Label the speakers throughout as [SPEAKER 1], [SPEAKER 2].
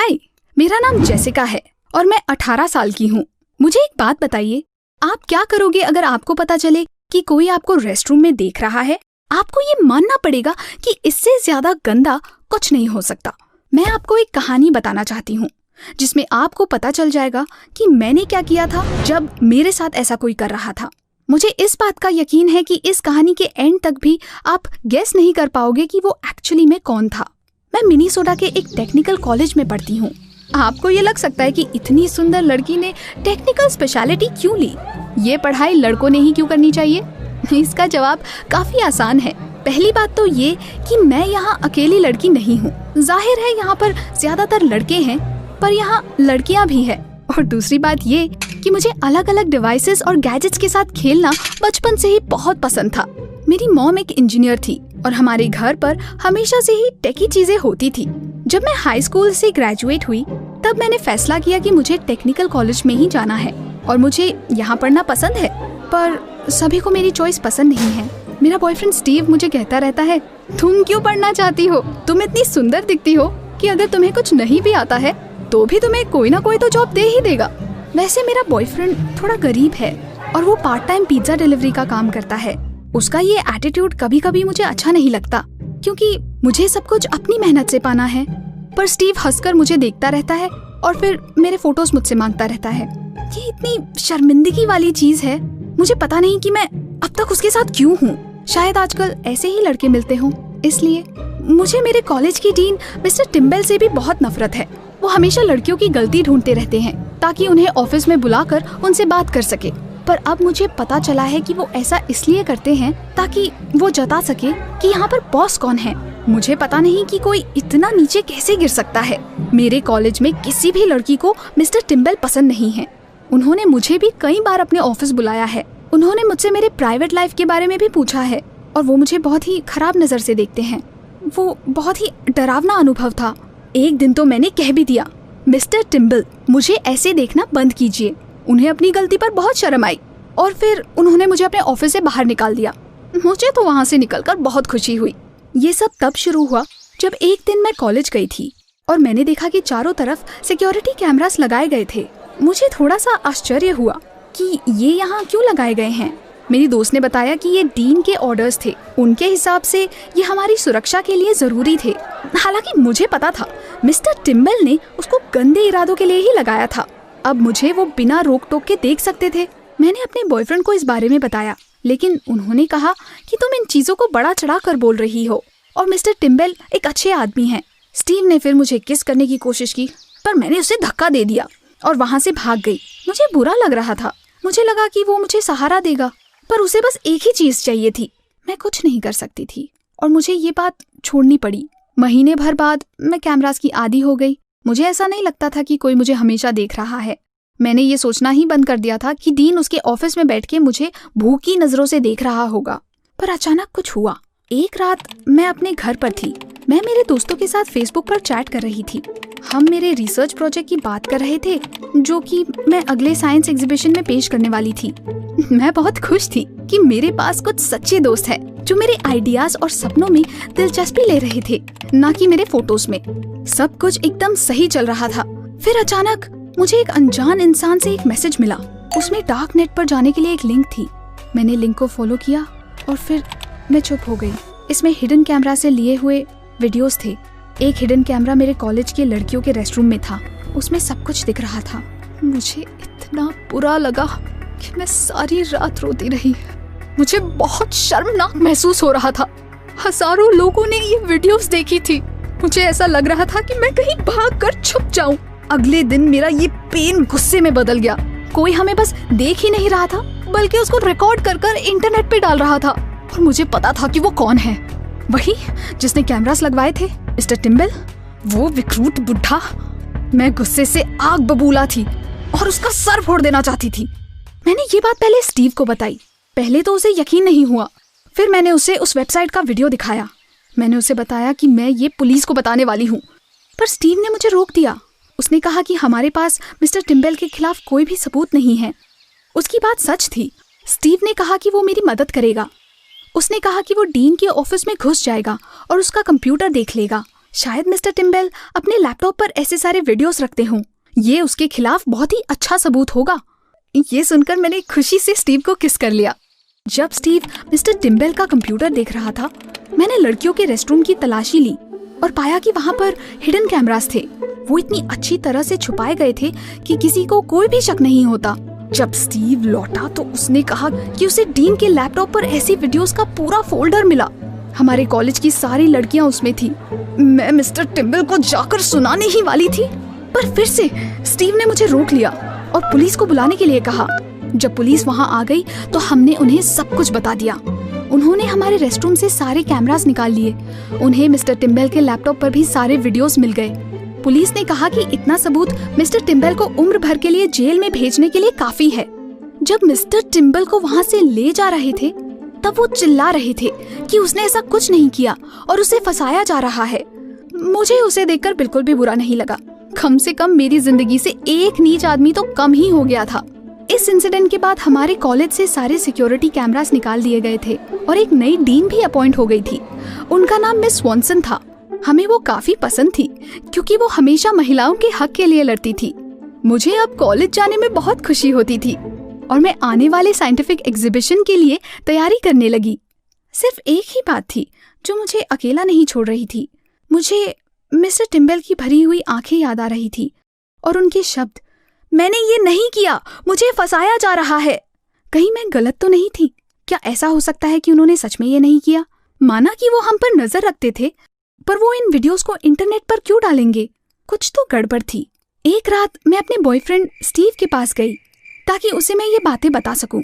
[SPEAKER 1] हाय, मेरा नाम जेसिका है और मैं 18 साल की हूँ। मुझे एक बात बताइए, आप क्या करोगे अगर आपको पता चले कि कोई आपको रेस्टरूम में देख रहा है? आपको ये मानना पड़ेगा कि इससे ज्यादा गंदा कुछ नहीं हो सकता। मैं आपको एक कहानी बताना चाहती हूँ जिसमें आपको पता चल जाएगा कि मैंने क्या किया था जब मेरे साथ ऐसा कोई कर रहा था। मुझे इस बात का यकीन है कि इस कहानी के एंड तक भी आप गेस नहीं कर पाओगे कि वो एक्चुअली में कौन था। मैं मिनीसोटा के एक टेक्निकल कॉलेज में पढ़ती हूँ। आपको ये लग सकता है कि इतनी सुंदर लड़की ने टेक्निकल स्पेशलिटी क्यों ली? ये पढ़ाई लड़कों ने ही क्यों करनी चाहिए? इसका जवाब काफी आसान है। पहली बात तो ये कि मैं यहाँ अकेली लड़की नहीं हूँ। जाहिर है यहाँ पर ज्यादातर लड़के हैं, पर यहाँ लड़कियाँ भी हैं। और दूसरी बात ये कि मुझे अलग अलग डिवाइसेस और गैजेट्स के साथ खेलना बचपन से ही बहुत पसंद था। मेरी मॉम एक इंजीनियर थी और हमारे घर पर हमेशा से ही टेकी चीजें होती थी। जब मैं हाई स्कूल से ग्रेजुएट हुई तब मैंने फैसला किया कि मुझे टेक्निकल कॉलेज में ही जाना है और मुझे यहाँ पढ़ना पसंद है, पर सभी को मेरी चॉइस पसंद नहीं है। मेरा बॉयफ्रेंड स्टीव मुझे कहता रहता है, तुम क्यों पढ़ना चाहती हो? तुम इतनी सुंदर दिखती हो कि अगर तुम्हें कुछ नहीं भी आता है तो भी तुम्हें कोई ना कोई तो जॉब दे ही देगा। वैसे मेरा बॉयफ्रेंड थोड़ा गरीब है और वो पार्ट टाइम पिज्जा डिलीवरी का काम करता है। उसका ये एटीट्यूड कभी कभी मुझे अच्छा नहीं लगता क्योंकि मुझे सब कुछ अपनी मेहनत से पाना है। पर स्टीव हंसकर मुझे देखता रहता है और फिर मेरे फोटोज मुझसे मांगता रहता है। ये इतनी शर्मिंदगी वाली चीज है। मुझे पता नहीं कि मैं अब तक उसके साथ क्यों हूँ। शायद आजकल ऐसे ही लड़के मिलते हों, इसलिए। मुझे मेरे कॉलेज की डीन मिस्टर टिम्बल से भी बहुत नफरत है। वो हमेशा लड़कियों की गलती ढूंढते रहते हैं ताकि उन्हें ऑफिस में बुलाकर उनसे बात कर सके। पर अब मुझे पता चला है कि वो ऐसा इसलिए करते हैं ताकि वो जता सके कि यहाँ पर बॉस कौन है। मुझे पता नहीं कि कोई इतना नीचे कैसे गिर सकता है। मेरे कॉलेज में किसी भी लड़की को मिस्टर टिम्बल पसंद नहीं है। उन्होंने मुझे भी कई बार अपने ऑफिस बुलाया है। उन्होंने मुझसे मेरे प्राइवेट लाइफ के बारे में भी पूछा है और वो मुझे बहुत ही खराब नजर से देखते हैं। वो बहुत ही डरावना अनुभव था। एक दिन तो मैंने कह भी दिया, मिस्टर टिम्बल, मुझे ऐसे देखना बंद कीजिए। उन्हें अपनी गलती पर बहुत शर्म आई और फिर उन्होंने मुझे अपने ऑफिस से बाहर निकाल दिया। मुझे तो वहाँ से निकलकर बहुत खुशी हुई। ये सब तब शुरू हुआ जब एक दिन मैं कॉलेज गई थी और मैंने देखा कि चारों तरफ सिक्योरिटी कैमरास लगाए गए थे। मुझे थोड़ा सा आश्चर्य हुआ कि ये यहाँ क्यों लगाए गए हैं। मेरी दोस्त ने बताया कि ये डीन के ऑर्डर्स थे। उनके हिसाब से ये हमारी सुरक्षा के लिए जरूरी थे। हालांकि मुझे पता था मिस्टर टिम्बल ने उसको गंदे इरादों के लिए ही लगाया था। अब मुझे वो बिना रोक टोक के देख सकते थे। मैंने अपने बॉयफ्रेंड को इस बारे में बताया, लेकिन उन्होंने कहा कि तुम इन चीजों को बड़ा चढ़ा कर बोल रही हो और मिस्टर टिम्बल एक अच्छे आदमी हैं। स्टीव ने फिर मुझे किस करने की कोशिश की, पर मैंने उसे धक्का दे दिया और वहाँ से भाग गई। मुझे बुरा लग रहा था। मुझे लगा कि वो मुझे सहारा देगा, पर उसे बस एक ही चीज चाहिए थी। मैं कुछ नहीं कर सकती थी और मुझे ये बात छोड़नी पड़ी। महीने भर बाद मैं कैमरास की आदी हो गई। मुझे ऐसा नहीं लगता था कि कोई मुझे हमेशा देख रहा है। मैंने ये सोचना ही बंद कर दिया था कि डीन उसके ऑफिस में बैठ के मुझे भूखी नजरों से देख रहा होगा। पर अचानक कुछ हुआ। एक रात मैं अपने घर पर थी। मैं मेरे दोस्तों के साथ फेसबुक पर चैट कर रही थी। हम मेरे रिसर्च प्रोजेक्ट की बात कर रहे थे जो कि मैं अगले साइंस एग्जीबिशन में पेश करने वाली थी। मैं बहुत खुश थी कि मेरे पास कुछ सच्चे दोस्त हैं जो मेरे आइडियाज और सपनों में दिलचस्पी ले रहे थे, ना कि मेरे फोटोज में। सब कुछ एकदम सही चल रहा था। फिर अचानक मुझे एक अनजान इंसान से एक मैसेज मिला। उसमें डार्क नेट पर जाने के लिए एक लिंक थी। मैंने लिंक को फॉलो किया और फिर मैं चुप हो गई। इसमें हिडन कैमरा से लिए हुए वीडियोस थे। एक हिडन कैमरा मेरे कॉलेज के लड़कियों के रेस्टरूम में था। उसमें सब कुछ दिख रहा था। मुझे इतना बुरा लगा कि मैं सारी रात रोती रही। मुझे बहुत शर्मनाक महसूस हो रहा था। हजारों लोगों ने ये वीडियोस देखी थी। मुझे ऐसा लग रहा था कि मैं कहीं भागकर छुप जाऊं। अगले दिन मेरा ये पेन गुस्से में बदल गया। कोई हमें बस देख ही नहीं रहा था, बल्कि उसको रिकॉर्ड कर कर इंटरनेट पे डाल रहा था। और मुझे पता था कि वो कौन है। वही जिसने कैमरास लगवाए थे, मिस्टर टिम्बल, वो विकृत बुढ़ा। मैं गुस्से से आग बबूला थी और उसका सर फोड़ देना चाहती थी। मैंने ये बात पहले स्टीव को बताई। पहले तो उसे यकीन नहीं हुआ। फिर मैंने उसे उस वेबसाइट का वीडियो दिखाया। मैंने उसे बताया कि मैं ये पुलिस को बताने वाली हूँ, पर स्टीव ने मुझे रोक दिया। उसने कहा कि हमारे पास मिस्टर टिम्बल के खिलाफ कोई भी सबूत नहीं है। उसकी बात सच थी। स्टीव ने कहा कि वो मेरी मदद करेगा। उसने कहा कि वो डीन के ऑफिस में घुस जाएगा और उसका कंप्यूटर देख लेगा। शायद मिस्टर टिम्बल अपने लैपटॉप पर ऐसे सारे वीडियोस रखते हों। ये उसके खिलाफ बहुत ही अच्छा सबूत होगा। ये सुनकर मैंने खुशी से स्टीव को किस कर लिया। जब स्टीव मिस्टर टिम्बल का कंप्यूटर देख रहा था, मैंने लड़कियों के रेस्टरूम की तलाशी ली और पाया कि वहाँ पर हिडन कैमरास थे। वो इतनी अच्छी तरह से छुपाए गए थे कि किसी को कोई भी शक नहीं होता। जब स्टीव लौटा तो उसने कहा कि उसे डीन के लैपटॉप पर ऐसी वीडियोस का पूरा फोल्डर मिला। हमारे कॉलेज की सारी लड़कियां उसमें थी। मैं मिस्टर टिम्बल को जाकर सुनाने ही वाली थी, पर फिर से स्टीव ने मुझे रोक लिया और पुलिस को बुलाने के लिए कहा। जब पुलिस वहां आ गई तो हमने उन्हें सब कुछ बता दिया। उन्होंने हमारे रेस्टरूम से सारे कैमरास निकाल लिए। उन्हें मिस्टर टिम्बल के लैपटॉप पर भी सारे वीडियोस मिल गए। पुलिस ने कहा कि इतना सबूत मिस्टर टिम्बल को उम्र भर के लिए जेल में भेजने के लिए काफी है। जब मिस्टर टिम्बल को वहाँ से ले जा रहे थे तब वो चिल्ला रहे थे कि उसने ऐसा कुछ नहीं किया और उसे फंसाया जा रहा है। मुझे उसे देखकर बिल्कुल भी बुरा नहीं लगा। कम से कम मेरी जिंदगी से एक नीच आदमी तो कम ही हो गया था। इस इंसिडेंट के बाद हमारे कॉलेज से सारे सिक्योरिटी कैमरास निकाल दिए गए थे और एक नई डीन भी अपॉइंट हो गई थी। उनका नाम मिस स्वॉनसन था। हमें वो काफी पसंद थी क्योंकि वो हमेशा महिलाओं के हक के लिए लड़ती थी। मुझे अब कॉलेज जाने में बहुत खुशी होती थी और मैं आने वाले साइंटिफिक एग्जीबिशन के लिए तैयारी करने लगी। सिर्फ एक ही बात थी जो मुझे अकेला नहीं छोड़ रही थी। मुझे मिस्टर टिम्बल की भरी हुई आंखें याद आ रही थी और उनके शब्द, मैंने ये नहीं किया, मुझे फंसाया जा रहा है। कहीं मैं गलत तो नहीं थी? क्या ऐसा हो सकता है कि उन्होंने सच में ये नहीं किया? माना कि वो हम पर नजर रखते थे, पर वो इन वीडियोस को इंटरनेट पर क्यों डालेंगे? कुछ तो गड़बड़ थी। एक रात मैं अपने बॉयफ्रेंड स्टीव के पास गई ताकि उसे मैं ये बातें बता सकूं।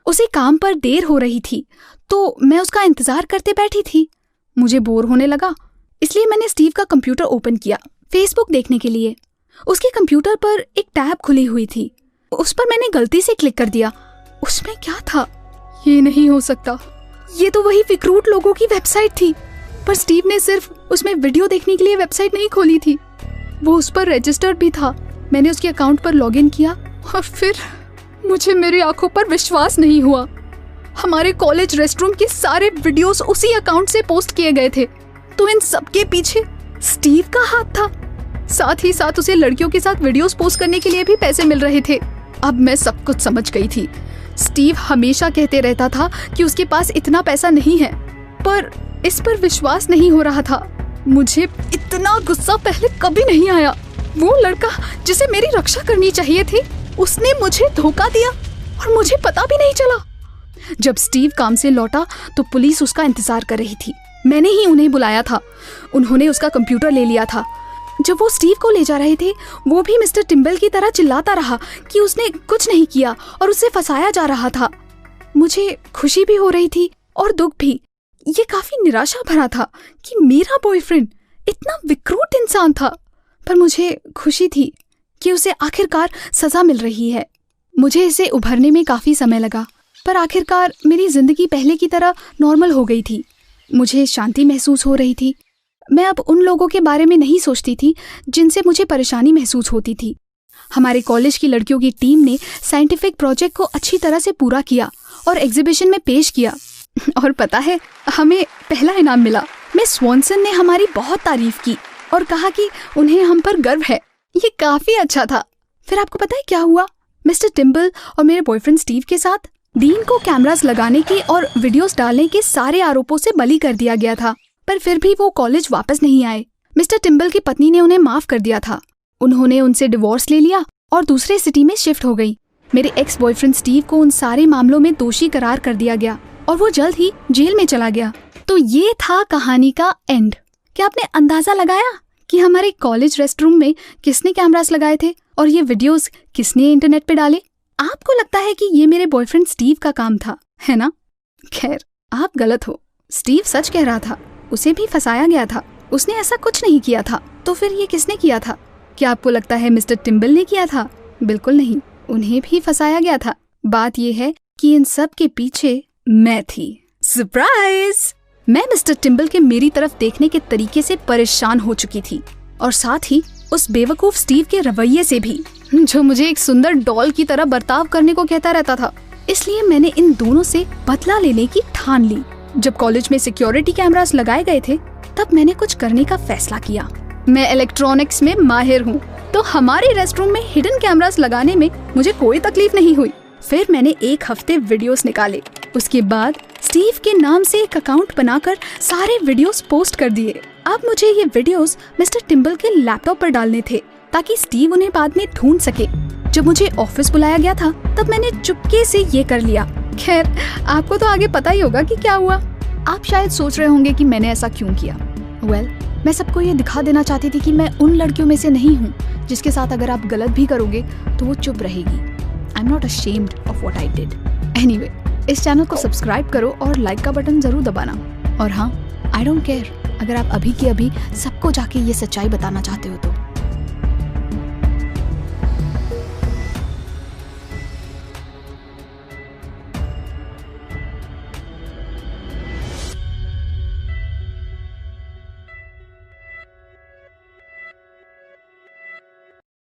[SPEAKER 1] उसे काम पर देर हो रही थी तो मैं उसका इंतजार करते बैठी थी। मुझे बोर होने लगा, इसलिए मैंने स्टीव का कंप्यूटर ओपन किया फेसबुक देखने के लिए। उसके कंप्यूटर पर एक टैब खुली हुई थी। उस पर मैंने गलती से क्लिक कर दिया। उसमें क्या था? ये नहीं हो सकता, ये तो वही विक्रूट लोगों की वेबसाइट थी। पर स्टीव ने सिर्फ उसमें वीडियो देखने के लिए वेबसाइट नहीं खोली थी, वो उस पर रजिस्टर्ड भी था। मैंने उसके अकाउंट पर लॉगिन किया और फिर मुझे मेरी आंखों पर विश्वास नहीं हुआ। हमारे कॉलेज रेस्टरूम के सारे वीडियोस उसी अकाउंट से पोस्ट किए गए थे। तो इन सबके पीछे स्टीव का हाथ था। साथ ही साथ उसे लड़कियों के साथ वीडियोस पोस्ट करने के लिए भी पैसे मिल रहे थे। अब मैं सब कुछ समझ गई थी। स्टीव हमेशा कहते रहता था कि उसके पास इतना पैसा नहीं है, पर इस पर विश्वास नहीं हो रहा था। मुझे इतना गुस्सा पहले कभी नहीं आया। वो लड़का जिसे मेरी रक्षा करनी चाहिए थी, उसने मुझे धोखा दिया और मुझे पता भी नहीं चला। जब स्टीव काम से लौटा तो पुलिस उसका इंतजार कर रही थी। मैंने ही उन्हें बुलाया था। उन्होंने उसका कंप्यूटर ले लिया था। जब वो स्टीव को ले जा रहे थे, वो भी मिस्टर टिम्बल की तरह चिल्लाता रहा कि उसने कुछ नहीं किया और उसे फंसाया जा रहा था। मुझे खुशी भी हो रही थी और दुख भी। ये काफी निराशा भरा था कि मेरा बॉयफ्रेंड इतना विकृत इंसान था, पर मुझे खुशी थी कि उसे आखिरकार सजा मिल रही है। मुझे इसे उभरने में काफी समय लगा, पर आखिरकार मेरी जिंदगी पहले की तरह नॉर्मल हो गई थी। मुझे शांति महसूस हो रही थी। मैं अब उन लोगों के बारे में नहीं सोचती थी जिनसे मुझे परेशानी महसूस होती थी। हमारे कॉलेज की लड़कियों की टीम ने साइंटिफिक प्रोजेक्ट को अच्छी तरह से पूरा किया और एग्जीबिशन में पेश किया। और पता है, हमें पहला इनाम मिला। मिस स्वॉनसन ने हमारी बहुत तारीफ की और कहा कि उन्हें हम पर गर्व है। ये काफी अच्छा था। फिर आपको पता है क्या हुआ? मिस्टर टिम्बल और मेरे बॉयफ्रेंड स्टीव के साथ डीन को कैमरास लगाने के और वीडियोस डालने के सारे आरोपों से बरी कर दिया गया था, पर फिर भी वो कॉलेज वापस नहीं आए। मिस्टर टिम्बल की पत्नी ने उन्हें माफ कर दिया था। उन्होंने उनसे डिवोर्स ले लिया और दूसरे सिटी में शिफ्ट हो गई। मेरे एक्स बॉयफ्रेंड स्टीव को उन सारे मामलों में दोषी करार कर दिया गया और वो जल्द ही जेल में चला गया। तो ये था कहानी का एंड। क्या आपने अंदाजा लगाया कि हमारे कॉलेज रेस्टरूम में किसने कैमरास लगाए थे और ये वीडियोस किसने इंटरनेट पे डाले? आपको लगता है कि ये मेरे बॉयफ्रेंड स्टीव का काम था, है ना? खैर, आप गलत हो। स्टीव सच कह रहा था। उसे भी फंसाया गया था। उसने ऐसा कुछ नहीं किया था। तो फिर ये किसने किया था? क्या आपको लगता है मिस्टर टिम्बल ने किया था? बिल्कुल नहीं, उन्हें भी फंसाया गया था। बात यह है कि इन सब के पीछे मैं थी। सरप्राइज! मैं मिस्टर टिम्बल के मेरी तरफ देखने के तरीके से परेशान हो चुकी थी और साथ ही उस बेवकूफ स्टीव के रवैये से भी, जो मुझे एक सुंदर डॉल की तरह बर्ताव करने को कहता रहता था। इसलिए मैंने इन दोनों से बदला लेने की ठान ली। जब कॉलेज में सिक्योरिटी कैमरास लगाए गए थे तब मैंने कुछ करने का फैसला किया। मैं इलेक्ट्रॉनिक्स में माहिर हूँ, तो हमारे रेस्टरूम में हिडन कैमरास लगाने में मुझे कोई तकलीफ नहीं हुई। फिर मैंने एक हफ्ते वीडियोस निकाले। उसके बाद स्टीव के नाम से एक अकाउंट बनाकर सारे वीडियोस पोस्ट कर दिए। अब मुझे ये वीडियोस मिस्टर टिम्बल के लैपटॉप पर डालने थे ताकि स्टीव उन्हें बाद में ढूंढ सके। जब मुझे ऑफिस बुलाया गया था तब मैंने चुपके से ये कर लिया। खैर, आपको तो आगे पता ही होगा कि क्या हुआ। आप शायद सोच रहे होंगे कि मैंने ऐसा क्यों किया। मैं सबको ये दिखा देना चाहती थी कि मैं उन लड़कियों में से नहीं हूँ जिसके साथ अगर आप गलत भी करोगे तो वो चुप रहेगी। I am not ashamed of what I did. Anyway, इस चैनल को सब्सक्राइब करो और लाइक का बटन जरूर दबाना। और हाँ, आई डोंट केयर अगर आप अभी के अभी सबको जाके ये सच्चाई बताना चाहते हो तो।